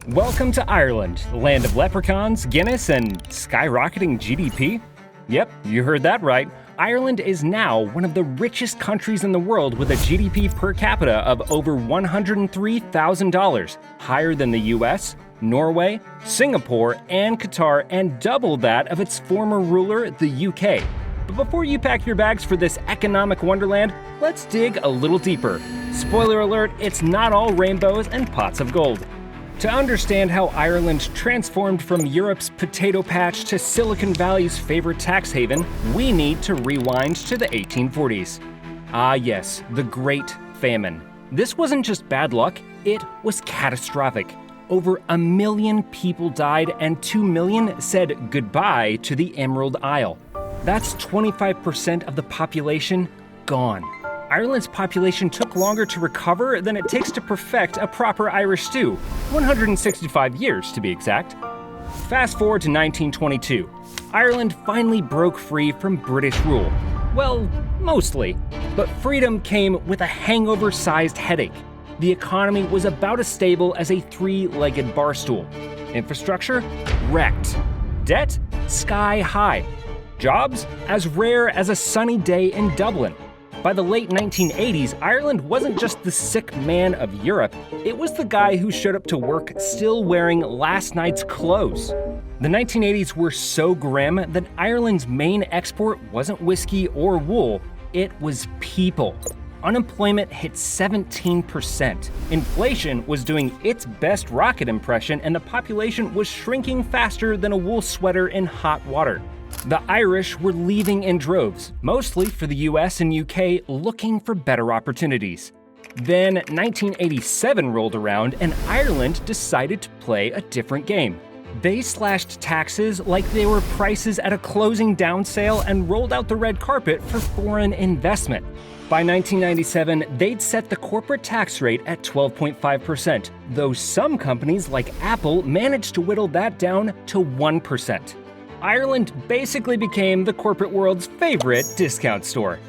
Welcome to Ireland, the land of leprechauns, Guinness, and skyrocketing GDP. Yep, you heard that right. Ireland is now one of the richest countries in the world with a GDP per capita of over $103,000, higher than the US, Norway, Singapore, and Qatar, and double that of its former ruler, the UK. But before you pack your bags for this economic wonderland, let's dig a little deeper. Spoiler alert, it's not all rainbows and pots of gold. To understand how Ireland transformed from Europe's potato patch to Silicon Valley's favorite tax haven, we need to rewind to the 1840s. Ah yes, the Great Famine. This wasn't just bad luck, it was catastrophic. Over 1 million people died and 2 million said goodbye to the Emerald Isle. That's 25% of the population gone. Ireland's population took longer to recover than it takes to perfect a proper Irish stew, 165 years to be exact. Fast forward to 1922. Ireland finally broke free from British rule. Well, mostly. But freedom came with a hangover-sized headache. The economy was about as stable as a three-legged bar stool. Infrastructure? Wrecked. Debt? Sky high. Jobs? As rare as a sunny day in Dublin. By the late 1980s, Ireland wasn't just the sick man of Europe, it was the guy who showed up to work still wearing last night's clothes. The 1980s were so grim that Ireland's main export wasn't whiskey or wool, it was people. Unemployment hit 17%. Inflation was doing its best rocket impression, and the population was shrinking faster than a wool sweater in hot water. The Irish were leaving in droves, mostly for the US and UK, looking for better opportunities. Then 1987 rolled around and Ireland decided to play a different game. They slashed taxes like they were prices at a closing down sale and rolled out the red carpet for foreign investment. By 1997, they'd set the corporate tax rate at 12.5%, though some companies like Apple managed to whittle that down to 1%. Ireland basically became the corporate world's favorite discount store.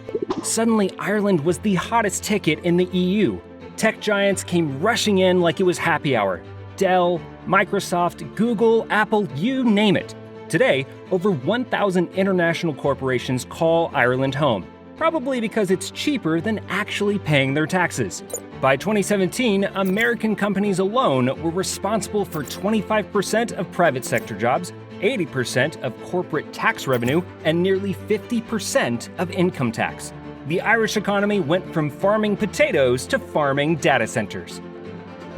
Suddenly, Ireland was the hottest ticket in the EU. Tech giants came rushing in like it was happy hour. Dell, Microsoft, Google, Apple, you name it. Today, over 1,000 international corporations call Ireland home, probably because it's cheaper than actually paying their taxes. By 2017, American companies alone were responsible for 25% of private sector jobs, 80% of corporate tax revenue, and nearly 50% of income tax. The Irish economy went from farming potatoes to farming data centers.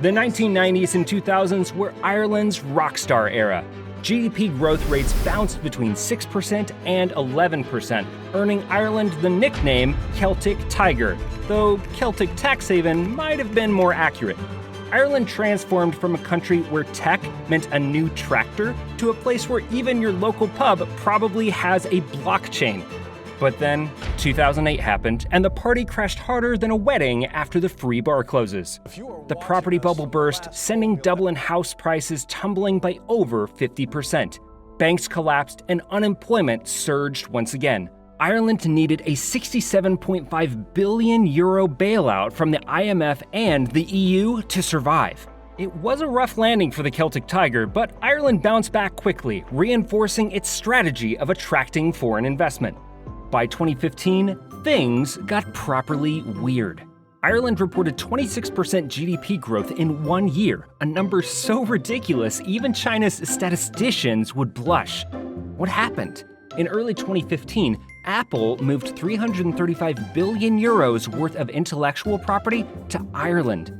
The 1990s and 2000s were Ireland's rockstar era. GDP growth rates bounced between 6% and 11%, earning Ireland the nickname Celtic Tiger, though Celtic tax haven might have been more accurate. Ireland transformed from a country where tech meant a new tractor to a place where even your local pub probably has a blockchain. But then, 2008 happened, and the party crashed harder than a wedding after the free bar closes. The property bubble burst, sending Dublin house prices tumbling by over 50%. Banks collapsed, and unemployment surged once again. Ireland needed a €67.5 billion bailout from the IMF and the EU to survive. It was a rough landing for the Celtic Tiger, but Ireland bounced back quickly, reinforcing its strategy of attracting foreign investment. By 2015, things got properly weird. Ireland reported 26% GDP growth in 1 year, a number so ridiculous even China's statisticians would blush. What happened? In early 2015, Apple moved €335 billion worth of intellectual property to Ireland.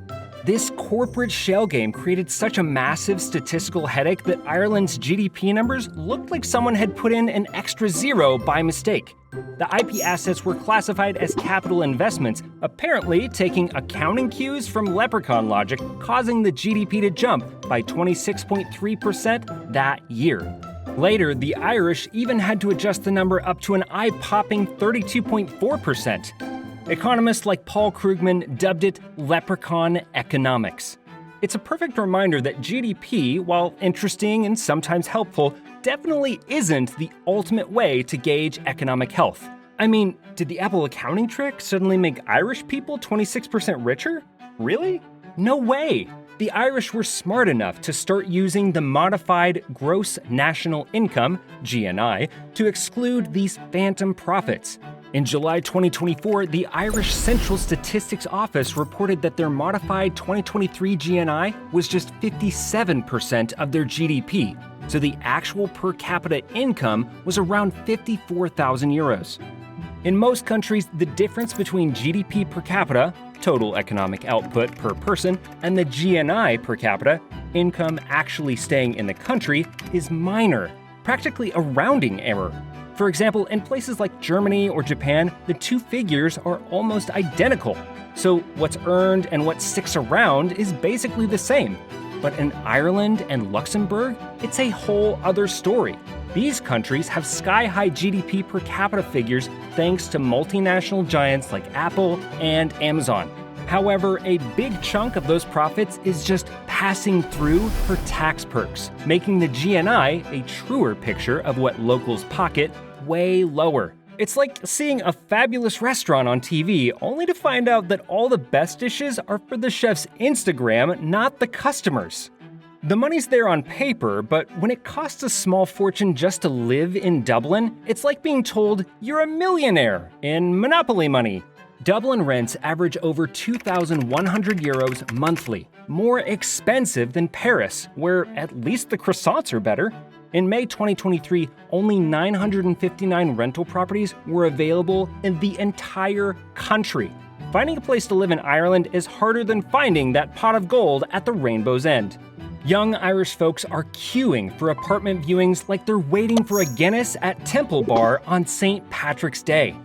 This corporate shell game created such a massive statistical headache that Ireland's GDP numbers looked like someone had put in an extra zero by mistake. The IP assets were classified as capital investments, apparently taking accounting cues from Leprechaun logic, causing the GDP to jump by 26.3% that year. Later, the Irish even had to adjust the number up to an eye-popping 32.4%. Economists like Paul Krugman dubbed it Leprechaun economics. It's a perfect reminder that GDP, while interesting and sometimes helpful, definitely isn't the ultimate way to gauge economic health. I mean, did the Apple accounting trick suddenly make Irish people 26% richer? Really? No way! The Irish were smart enough to start using the modified gross national income, GNI, to exclude these phantom profits. In July 2024, the Irish Central Statistics Office reported that their modified 2023 GNI was just 57% of their GDP, so the actual per capita income was around 54,000 euros. In most countries, the difference between GDP per capita, total economic output per person, and the GNI per capita, income actually staying in the country, is minor, practically a rounding error. For example, in places like Germany or Japan, the two figures are almost identical. So what's earned and what sticks around is basically the same. But in Ireland and Luxembourg, it's a whole other story. These countries have sky-high GDP per capita figures thanks to multinational giants like Apple and Amazon. However, a big chunk of those profits is just passing through for tax perks, making the GNI a truer picture of what locals pocket way lower. It's like seeing a fabulous restaurant on TV only to find out that all the best dishes are for the chef's Instagram, not the customers. The money's there on paper, but when it costs a small fortune just to live in Dublin, it's like being told you're a millionaire in Monopoly money. Dublin rents average over 2,100 euros monthly, more expensive than Paris, where at least the croissants are better. In May 2023, only 959 rental properties were available in the entire country. Finding a place to live in Ireland is harder than finding that pot of gold at the rainbow's end. Young Irish folks are queuing for apartment viewings like they're waiting for a Guinness at Temple Bar on St. Patrick's Day.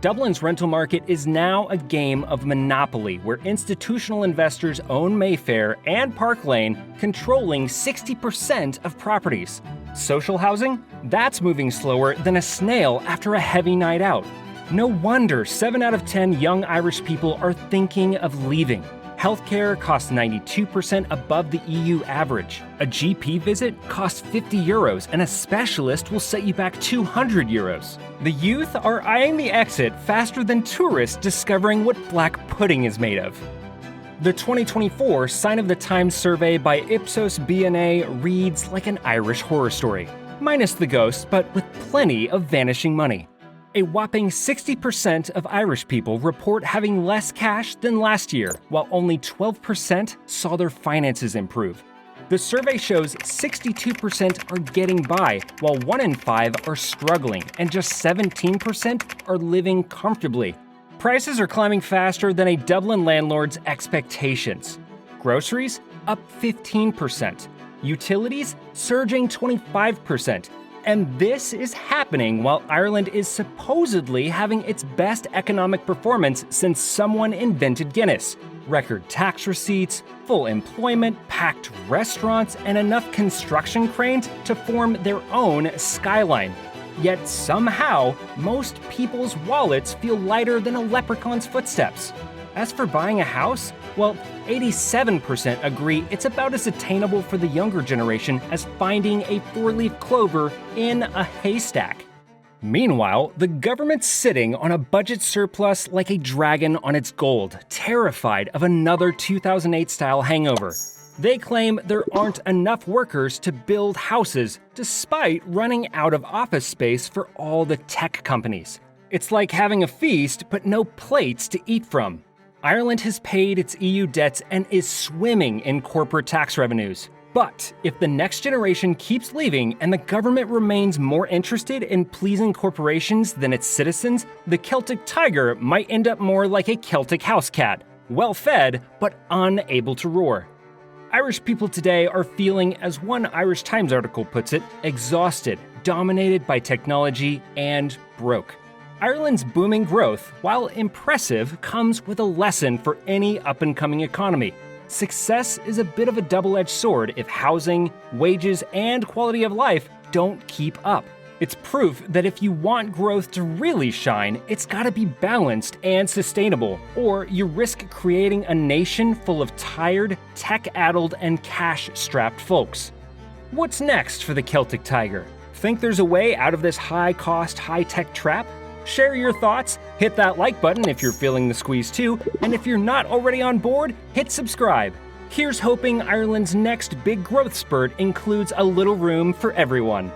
Dublin's rental market is now a game of Monopoly, where institutional investors own Mayfair and Park Lane, controlling 60% of properties. Social housing? That's moving slower than a snail after a heavy night out. No wonder 7 out of 10 young Irish people are thinking of leaving. Healthcare costs 92% above the EU average. A GP visit costs 50 euros, and a specialist will set you back 200 euros. The youth are eyeing the exit faster than tourists discovering what black pudding is made of. The 2024 Sign of the Times survey by Ipsos B&A reads like an Irish horror story, minus the ghosts, but with plenty of vanishing money. A whopping 60% of Irish people report having less cash than last year, while only 12% saw their finances improve. The survey shows 62% are getting by, while 1 in 5 are struggling, and just 17% are living comfortably. Prices are climbing faster than a Dublin landlord's expectations. Groceries up 15%. Utilities surging 25%. And this is happening while Ireland is supposedly having its best economic performance since someone invented Guinness. Record tax receipts, full employment, packed restaurants, and enough construction cranes to form their own skyline. Yet somehow, most people's wallets feel lighter than a leprechaun's footsteps. As for buying a house, well, 87% agree it's about as attainable for the younger generation as finding a four-leaf clover in a haystack. Meanwhile, the government's sitting on a budget surplus like a dragon on its gold, terrified of another 2008-style hangover. They claim there aren't enough workers to build houses, despite running out of office space for all the tech companies. It's like having a feast, but no plates to eat from. Ireland has paid its EU debts and is swimming in corporate tax revenues. But if the next generation keeps leaving and the government remains more interested in pleasing corporations than its citizens, the Celtic tiger might end up more like a Celtic house cat, well-fed but unable to roar. Irish people today are feeling, as one Irish Times article puts it, exhausted, dominated by technology, and broke. Ireland's booming growth, while impressive, comes with a lesson for any up-and-coming economy. Success is a bit of a double-edged sword if housing, wages, and quality of life don't keep up. It's proof that if you want growth to really shine, it's gotta be balanced and sustainable, or you risk creating a nation full of tired, tech-addled, and cash-strapped folks. What's next for the Celtic tiger? Think there's a way out of this high-cost, high-tech trap? Share your thoughts, hit that like button if you're feeling the squeeze too, and if you're not already on board, hit subscribe. Here's hoping Ireland's next big growth spurt includes a little room for everyone.